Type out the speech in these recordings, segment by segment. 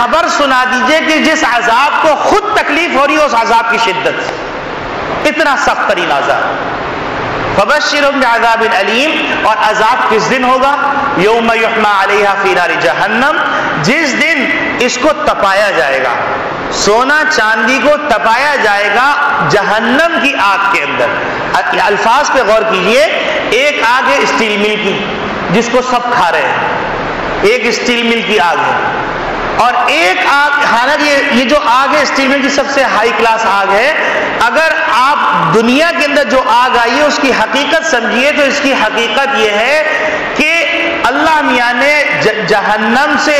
خبر سنا دیجئے کہ جس عذاب کو خود تکلیف ہو رہی ہے اس عذاب کی شدت سے، اتنا سخت ترین عذاب۔ فبشرهم بعذاب علیم، اور عذاب کس دن ہوگا؟ یوم یحمى علیہا فی نار جہنم، جس دن اس کو تپایا جائے گا، سونا چاندی کو تپایا جائے گا جہنم کی آگ کے اندر۔ الفاظ پہ غور کیجئے، ایک آگ ہے اسٹیل مل کی جس کو سب کھا رہے ہیں، ایک اسٹیل مل کی آگ ہے، اور ایک آگ، حالانکہ یہ جو آگ ہے اسٹیل مل کی سب سے ہائی کلاس آگ ہے، اگر آپ دنیا کے اندر جو آگ آئی ہے اس کی حقیقت سمجھیے تو اس کی حقیقت یہ ہے کہ اللہ میاں نے جہنم سے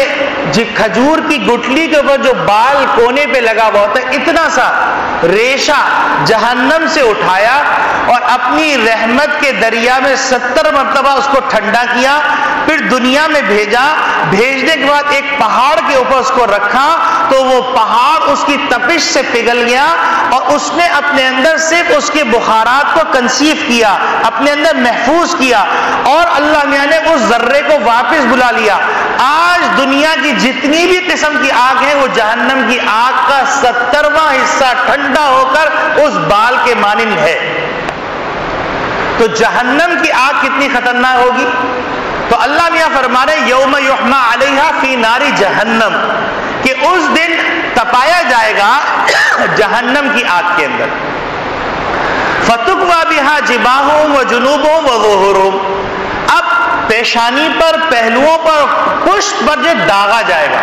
کھجور کی گٹلی کے اوپر جو بال کونے پہ لگا ہوا ہوتا ہے اتنا سا ریشہ جہنم سے اٹھایا اور اپنی رحمت کے دریا میں 70 مرتبہ اس کو ٹھنڈا کیا، پھر دنیا میں بھیجا، بھیجنے کے بعد ایک پہاڑ کے اوپر اس کو رکھا تو وہ پہاڑ اس کی تپش سے پگھل گیا اور اس نے اپنے اندر صرف اس کے بخارات کو کنسیو کیا، اپنے اندر محفوظ کیا، اور اللہ میاں نے اس ذرے کو واپس بلا لیا۔ آج دنیا کی جتنی بھی قسم کی آگ ہے وہ جہنم کی آگ کا 70واں حصہ ٹھنڈا ہو کر اس بال کے مانند ہے۔ تو جہنم کی آگ کتنی خطرناک ہوگی؟ تو اللہ میاں فرما رہے یوم یحمى علیہا فی نار جہنم، کہ اس دن تپایا جائے گا جہنم کی آگ کے اندر۔ فتکوی بہا جباہہم وجنوبہم وظہورہم، اب پیشانی پر، پہلوؤں پر، پشت پر جو داغا جائے گا،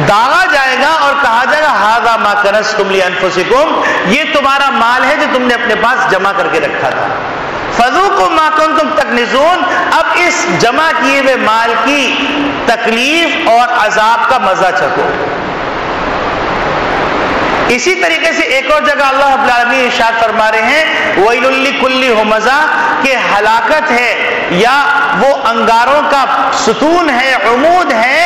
داغا جائے گا اور کہا جائے گا ھذا ما کنزتم لانفسکم، یہ تمہارا مال ہے جو تم نے اپنے پاس جمع کر کے رکھا تھا۔ فذوقوا ما کنتم تکنزون، اب اس جمع کیے ہوئے مال کی تکلیف اور عذاب کا مزہ چکھو۔ اسی طریقے سے ایک اور جگہ اللہ رب العالمین ارشاد فرما رہے ہیں ویل لکل ہمزہ، کہ ہلاکت ہے یا وہ انگاروں کا ستون ہے، عمود ہے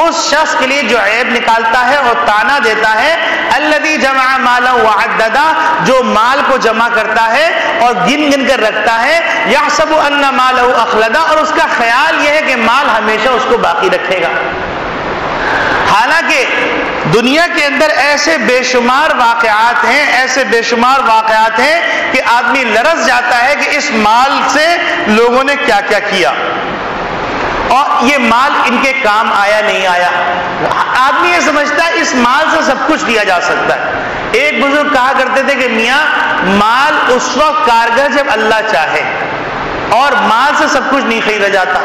اس شخص کے لیے جو عیب نکالتا ہے اور تانا دیتا ہے، الذی جمع مالا وعددا، جو مال کو جمع کرتا ہے اور گن گن کر رکھتا ہے، یحسب ان مالہ اخلدا، اور اس کا خیال یہ ہے کہ مال ہمیشہ اس کو باقی رکھے گا۔ حالانکہ دنیا کے اندر ایسے بے شمار واقعات ہیں، ایسے بے شمار واقعات ہیں کہ آدمی لرز جاتا ہے کہ اس مال سے لوگوں نے کیا کیا کیا اور یہ مال ان کے کام آیا نہیں آیا۔ آدمی یہ سمجھتا ہے اس مال سے سب کچھ کیا جا سکتا ہے۔ ایک بزرگ کہا کرتے تھے کہ میاں مال اس وقت کارگر جب اللہ چاہے، اور مال سے سب کچھ نہیں خریدا جاتا۔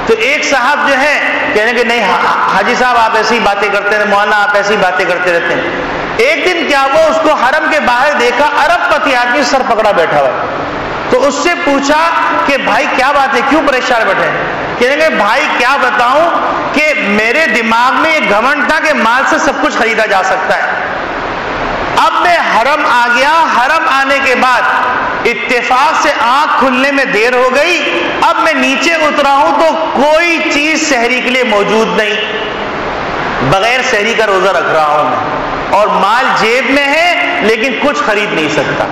تو ایک صاحب جو ہے کہنے کہ نہیں حاجی صاحب آپ ایسی باتیں کرتے ہیں، مولانا آپ ایسی باتیں کرتے رہتے ہیں۔ ایک دن کیا وہ اس کو حرم کے باہر دیکھا، ارب پتی آدمی سر پکڑا بیٹھا ہوا، تو اس سے پوچھا کہ بھائی کیا بات ہے، کیوں پریشان بیٹھے ہیں؟ کہنے کہ بھائی کیا بتاؤں کہ میرے دماغ میں یہ گھمنڈ تھا کہ مال سے سب کچھ خریدا جا سکتا ہے، اب میں حرم آ گیا، حرم آنے کے بعد اتفاق سے آنکھ کھلنے میں دیر ہو گئی، اب میں نیچے اترا ہوں تو کوئی چیز سحری کے لیے موجود نہیں، بغیر سحری کا روزہ رکھ رہا ہوں میں، اور مال جیب میں ہے لیکن کچھ خرید نہیں سکتا۔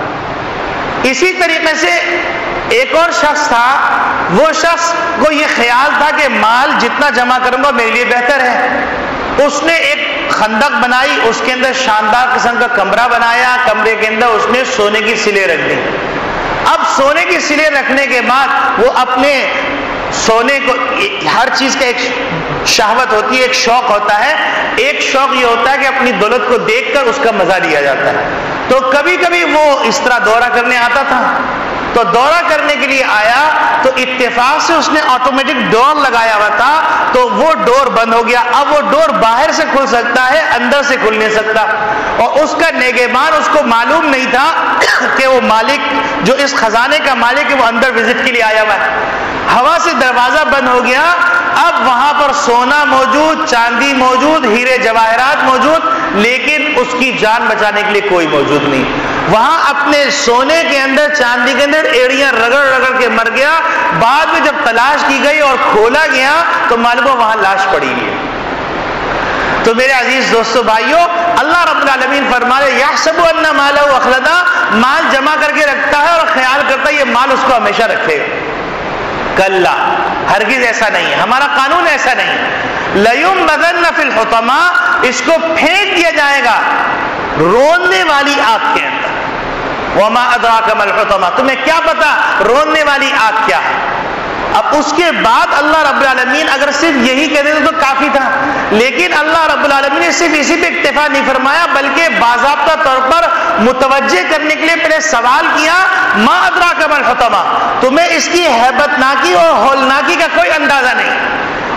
اسی طریقے سے ایک اور شخص تھا، وہ شخص کو یہ خیال تھا کہ مال جتنا جمع کروں گا میرے لیے بہتر ہے۔ اس نے ایک خندق بنائی، اس کے اندر شاندار قسم کا کمرہ بنایا، کمرے کے اندر اس نے سونے کی سلیں رکھ دی۔ اب سونے کی سلیں رکھنے کے بعد وہ اپنے سونے کو، ہر چیز کا ایک شہوت ہوتی ہے، ایک شوق ہوتا ہے، ایک شوق یہ ہوتا ہے کہ اپنی دولت کو دیکھ کر اس کا مزہ لیا جاتا ہے۔ تو کبھی کبھی وہ اس طرح دورہ کرنے آتا تھا، تو دورہ کرنے کے لیے آیا تو اتفاق سے اس نے آٹومیٹک ڈور لگایا ہوا تھا، تو وہ ڈور بند ہو گیا۔ اب وہ ڈور باہر سے کھل سکتا ہے، اندر سے کھل نہیں سکتا، اور اس کا نگہبان اس کو معلوم نہیں تھا کہ وہ مالک جو اس خزانے کا مالک ہے وہ اندر وزٹ کے لیے آیا ہوا ہے۔ ہوا سے دروازہ بند ہو گیا، اب وہاں پر سونا موجود، چاندی موجود، ہیرے جواہرات موجود، لیکن اس کی جان بچانے کے لیے کوئی موجود نہیں۔ وہاں اپنے سونے کے اندر، چاندی کے اندر ایڑیاں رگڑ رگڑ کے مر گیا۔ بعد میں جب تلاش کی گئی اور کھولا گیا تو معلوم ہوا وہاں لاش پڑی ہے۔ تو میرے عزیز دوستو بھائیوں، اللہ رب العالمین فرما رہے یحسب ان مالہ اخلدا، مال جمع کر کے رکھتا ہے اور خیال کرتا ہے یہ مال اس کو ہمیشہ رکھے گا۔ کلا، ہرگز ایسا نہیں ہے، ہمارا قانون ایسا نہیں ہے۔ لَيُنبَذَنَّ فِي الْحُطَمَةِ، اس کو پھینک دیا جائے گا روننے والی آگ کے اندر. وَمَا أَدْرَاكَ مَا الْحُطَمَةُ، تمہیں کیا پتا روننے والی آگ کیا ہے. اب اس کے بعد اللہ رب العالمین اگر صرف یہی کہہ دیتے تو کافی تھا، لیکن اللہ رب العالمین نے صرف اسی پہ اکتفا نہیں فرمایا، بلکہ باضابطہ طور پر متوجہ کرنے کے لیے پہلے سوال کیا، ما ادراک ما الحطمہ، تمہیں اس کی ہیبت ناکی اور ہولناکی کا کوئی اندازہ نہیں.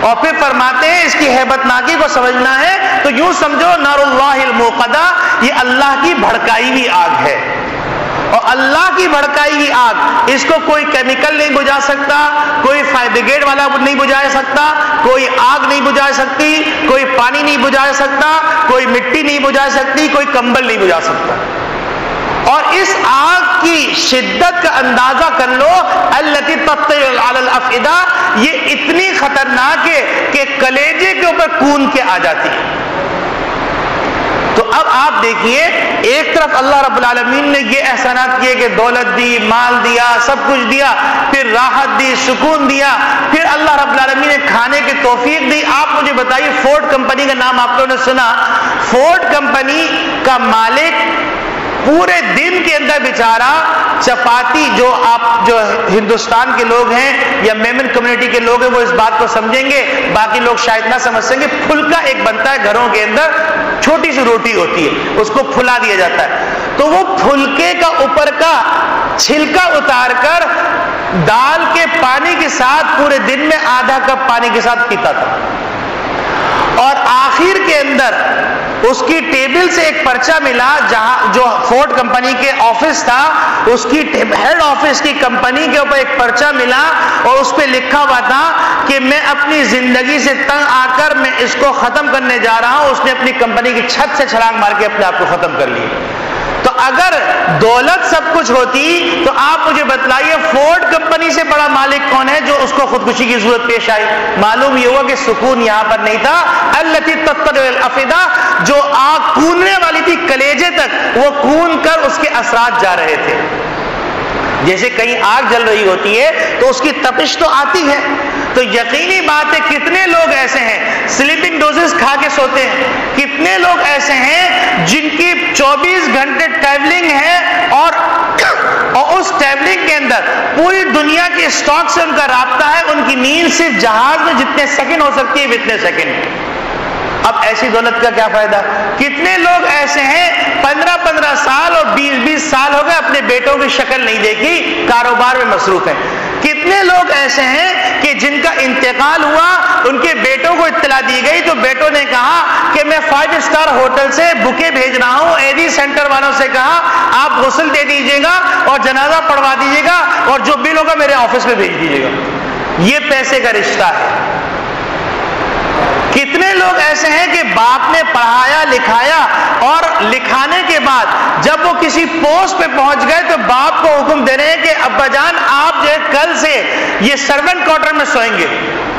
اور پھر فرماتے ہیں اس کی ہیبت ناکی کو سمجھنا ہے تو یوں سمجھو نار اللہ الموقدہ، یہ اللہ کی بھڑکائی ہوئی آگ ہے. اور اللہ کی بھڑکائی ہوئی آگ، اس کو کوئی کیمیکل نہیں بجھا سکتا، کوئی فائر بریگیڈ والا نہیں بجھا سکتا، کوئی آگ نہیں بجھا سکتی، کوئی پانی نہیں بجھا سکتا، کوئی مٹی نہیں بجھا سکتی، کوئی کمبل نہیں بجھا سکتا. اور اس آگ کی شدت کا اندازہ کر لو، التی تطلع علی الافئدہ، یہ اتنی خطرناک ہے کہ کلیجے کے اوپر کون کے آ جاتی ہے. تو اب آپ دیکھیے، ایک طرف اللہ رب العالمین نے یہ احسانات کیے کہ دولت دی، مال دیا، سب کچھ دیا، پھر راحت دی، سکون دیا، پھر اللہ رب العالمین نے کھانے کی توفیق دی. آپ مجھے بتائیے، فورڈ کمپنی کا نام آپ لوگوں نے سنا؟ فورڈ کمپنی کا مالک پورے دن کے اندر بیچارہ چپاتی، جو آپ جو ہندوستان کے لوگ ہیں یا میمن کمیونٹی کے لوگ ہیں وہ اس بات کو سمجھیں گے، باقی لوگ شاید نہ سمجھ سکیں. پھلکا ایک بنتا ہے گھروں کے اندر، چھوٹی سی روٹی ہوتی ہے، اس کو پھلا دیا جاتا ہے. تو وہ پھلکے کا اوپر کا چھلکا اتار کر دال کے پانی کے ساتھ پورے دن میں آدھا کپ پانی کے ساتھ پیتا تھا. اور آخر کے اندر اس کی ٹیبل سے ایک پرچہ ملا، جہاں جو فورڈ کمپنی کے آفس تھا، اس کی ہیڈ آفس کی کمپنی کے اوپر ایک پرچہ ملا اور اس پہ لکھا ہوا تھا کہ میں اپنی زندگی سے تنگ آ کر میں اس کو ختم کرنے جا رہا ہوں. اس نے اپنی کمپنی کی چھت سے چھلانگ مار کے اپنے آپ کو ختم کر لی. تو اگر دولت سب کچھ ہوتی تو آپ مجھے بتلائیے فورڈ کمپنی سے بڑا مالک کون ہے جو اس کو خودکشی کی ضرورت پیش آئی؟ معلوم یہ ہوا کہ سکون یہاں پر نہیں تھا. التی تطلع الافئدہ، جو آگ کوننے والی تھی کلیجے تک، وہ کون کر اس کے اثرات جا رہے تھے. جیسے کہیں آگ جل رہی ہوتی ہے تو اس کی تپش تو آتی ہے. تو یقینی بات ہے کتنے لوگ ایسے ہیں سلیپنگ ڈوزز کھا کے سوتے ہیں، کتنے لوگ ایسے ہیں جن کی 24 گھنٹے ٹریولنگ ہے اور اس ٹریولنگ کے اندر پوری دنیا کے اسٹاک سے ان کا رابطہ ہے. ان کی نیند صرف جہاز میں جتنے سیکنڈ ہو سکتی ہے اتنے سیکنڈ. اب ایسی دولت کا کیا فائدہ؟ کتنے لوگ ایسے ہیں 15 سال اور 20 سال ہو گئے اپنے بیٹوں کی شکل نہیں دیکھی، کاروبار میں مصروف ہیں. کتنے لوگ ایسے ہیں کہ جن کا انتقال ہوا، ان کے بیٹوں کو اطلاع دی گئی تو بیٹوں نے کہا کہ میں 5 اسٹار ہوٹل سے بکے بھیج رہا ہوں. ایڈی سینٹر والوں سے کہا آپ غسل دے دیجئے گا اور جنازہ پڑھوا دیجئے گا اور جو بل ہوگا میرے آفس میں بھیج دیجئے گا. یہ پیسے کا رشتہ ہے. کتنے لوگ ایسے ہیں کہ باپ نے پڑھایا لکھایا اور لکھانے کے بعد جب وہ کسی پوسٹ پہ پہنچ گئے تو باپ کو حکم دے رہے ہیں کہ ابا جان آپ جو ہے کل سے یہ سرونٹ کوارٹر میں سوئیں گے.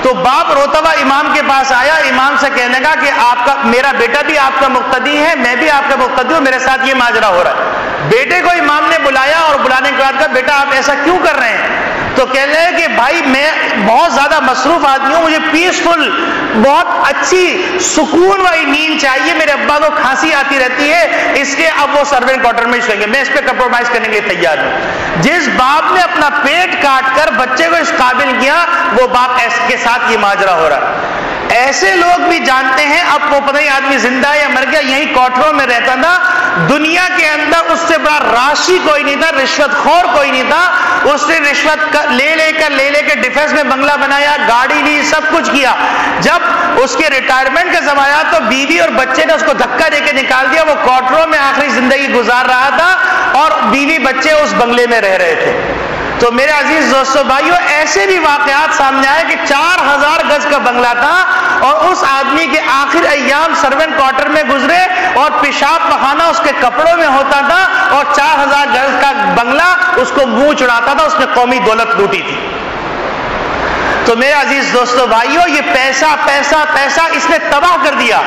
تو باپ روتا ہوا امام کے پاس آیا، امام سے کہنے لگا کہ آپ کا میرا بیٹا بھی آپ کا مقتدی ہے، میں بھی آپ کا مقتدی ہوں، میرے ساتھ یہ ماجرا ہو رہا ہے. بیٹے کو امام نے بلایا اور بلانے کے بعد کہا بیٹا آپ ایسا کیوں کر رہے ہیں؟ تو کہنے لگے کہ بھائی میں بہت زیادہ مصروف آدمی ہوں، مجھے پیسفل بہت اچھی سکون والی نیند چاہیے، میرے ابا کو کھانسی آتی رہتی ہے، اس لیے اب وہ سرونٹ کوارٹر میں سوئیں گے، میں اس پہ کمپرومائز کرنے کے لیے تیار ہوں. جس باپ نے اپنا پیٹ کاٹ کر بچے کو اس قابل کیا وہ باپ کے ساتھ یہ ماجرا ہو رہا ہے. ایسے لوگ بھی جانتے ہیں اب وہ پتہ نہیں آدمی زندہ ہے یا مر گیا، یہی کوٹروں میں رہتا تھا، دنیا کے اندر اس سے بڑا راشی کوئی نہیں تھا، رشوت خور کوئی نہیں تھا. اس نے رشوت لے کے ڈیفنس میں بنگلہ بنایا، گاڑی لی، سب کچھ کیا. جب اس کے ریٹائرمنٹ کا زمانہ آیا تو بیوی اور بچے نے اس کو دھکا دے کے نکال دیا. وہ کوٹروں میں آخری زندگی گزار رہا تھا اور بیوی بچے اس بنگلے میں رہ رہے تھے. تو میرے عزیز دوستو بھائیو، ایسے بھی واقعات سامنے آئے کہ 4000 گز کا بنگلہ تھا اور اس آدمی کے آخر ایام سرونٹ کوارٹر میں گزرے اور پیشاب پخانہ اس کے کپڑوں میں ہوتا تھا اور 4000 گز کا بنگلہ اس کو منہ چڑھاتا تھا. اس نے قومی دولت لوٹی تھی. تو میرے عزیز دوستو بھائیوں، یہ پیسہ پیسہ پیسہ اس نے تباہ کر دیا.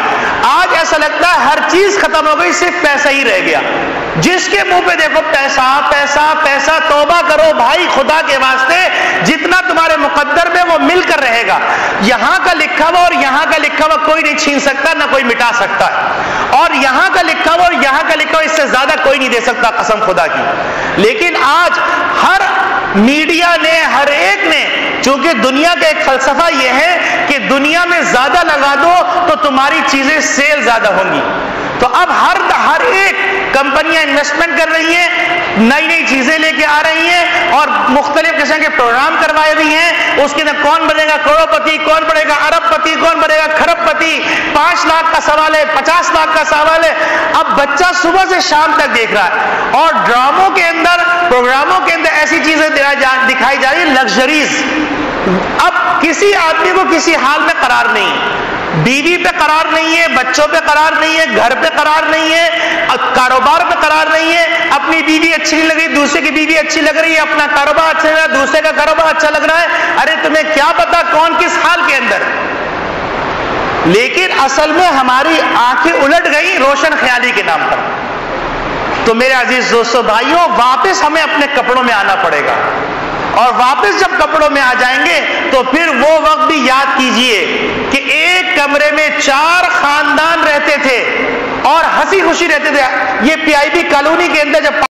آج ایسا لگتا ہے ہر چیز ختم ہو گئی، صرف پیسہ ہی رہ گیا. جس کے منہ پہ دیکھو پیسہ پیسہ پیسہ. توبہ کرو بھائی خدا کے واسطے، جتنا تمہارے مقدر میں وہ مل کر رہے گا. یہاں کا لکھا ہوا اور یہاں کا لکھا ہوا کوئی نہیں چھین سکتا، نہ کوئی مٹا سکتا ہے. اور یہاں کا لکھا ہوا اور یہاں کا لکھا ہوا اس سے زیادہ کوئی نہیں دے سکتا، قسم خدا کی. لیکن آج ہر میڈیا نے، ہر ایک نے، چونکہ دنیا کا ایک فلسفہ یہ ہے کہ دنیا میں زیادہ لگا دو تو تمہاری چیزیں سیل زیادہ ہوں گی. تو اب ہر ایک کمپنیاں انویسٹمنٹ کر رہی ہیں، نئی نئی چیزیں لے کے آ رہی ہیں اور مختلف قسم کے پروگرام کروائے رہی ہیں. اس کے اندر کون بنے گا کروڑ پتی، کون بنے گا ارب پتی، کون بنے گا کھرب پتی. 5 لاکھ کا سوال ہے، 50 لاکھ کا سوال ہے. اب بچہ صبح سے شام تک دیکھ رہا ہے اور ڈراموں کے اندر، پروگراموں کے اندر ایسی چیزیں دکھائی جا رہی ہیں، لگژریز. اب کسی آدمی کو کسی حال میں قرار نہیں، بیوی پہ قرار نہیں ہے، بچوں پہ قرار نہیں ہے، گھر پہ قرار نہیں ہے، کاروبار پہ قرار نہیں ہے. اپنی بیوی اچھی نہیں لگ رہی، دوسرے کی بیوی اچھی لگ رہی ہے، اپنا کاروبار اچھا لگ رہا ہے، دوسرے کا کاروبار اچھا لگ رہا ہے. ارے تمہیں کیا پتا کون کس حال کے اندر. لیکن اصل میں ہماری آنکھیں الٹ گئی روشن خیالی کے نام پر. تو میرے عزیز دوستو بھائیوں، واپس ہمیں اپنے کپڑوں میں آنا پڑے گا. اور واپس جب کپڑوں میں آ جائیں گے تو پھر وہ وقت بھی یاد کیجئے کہ ایک کمرے میں 4 خاندان رہتے تھے اور ہنسی خوشی رہتے تھے. یہ پی آئی بی کالونی کے اندر جب